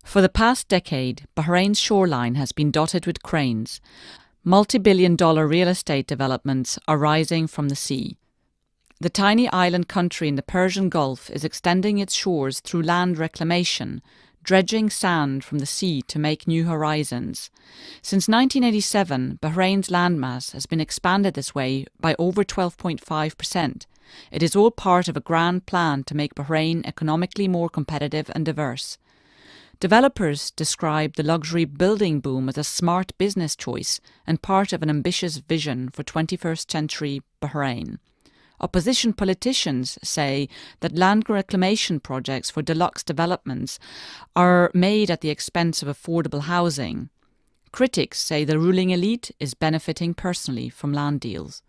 For the past decade, Bahrain's shoreline has been dotted with cranes. Multi-billion-dollar real estate developments are rising from the sea. The tiny island country in the Persian Gulf is extending its shores through land reclamation, dredging sand from the sea to make new horizons. Since 1987, Bahrain's landmass has been expanded this way by over 12.5%. It is all part of a grand plan to make Bahrain economically more competitive and diverse. Developers describe the luxury building boom as a smart business choice and part of an ambitious vision for 21st century Bahrain. Opposition politicians say that land reclamation projects for deluxe developments are made at the expense of affordable housing. Critics say the ruling elite is benefiting personally from land deals.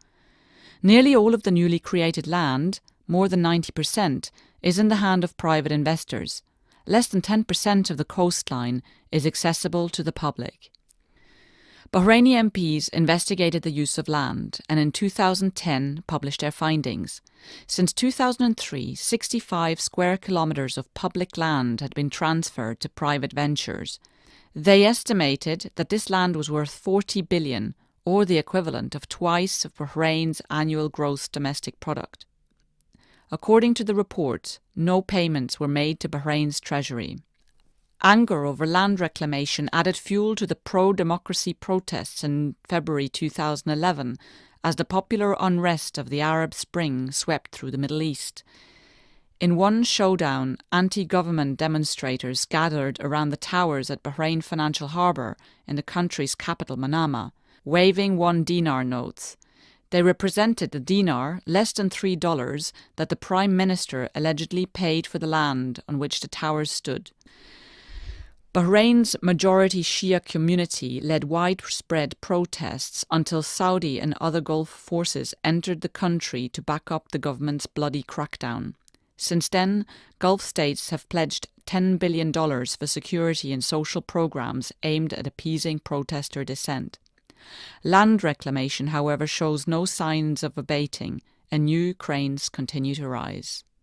Nearly all of the newly created land, more than 90%, is in the hand of private investors. Less than 10% of the coastline is accessible to the public. Bahraini MPs investigated the use of land and in 2010 published their findings. Since 2003, 65 square kilometres of public land had been transferred to private ventures. They estimated that this land was worth 40 billion, or the equivalent of twice of Bahrain's annual gross domestic product. According to the report, no payments were made to Bahrain's treasury. Anger over land reclamation added fuel to the pro-democracy protests in February 2011 as the popular unrest of the Arab Spring swept through the Middle East. In one showdown, anti-government demonstrators gathered around the towers at Bahrain Financial Harbour in the country's capital Manama, waving 1 dinar notes. They represented the dinar, less than $3, that the Prime Minister allegedly paid for the land on which the towers stood. Bahrain's majority Shia community led widespread protests until Saudi and other Gulf forces entered the country to back up the government's bloody crackdown. Since then, Gulf states have pledged $10 billion for security and social programs aimed at appeasing protester dissent. Land reclamation, however, shows no signs of abating, and new cranes continue to rise.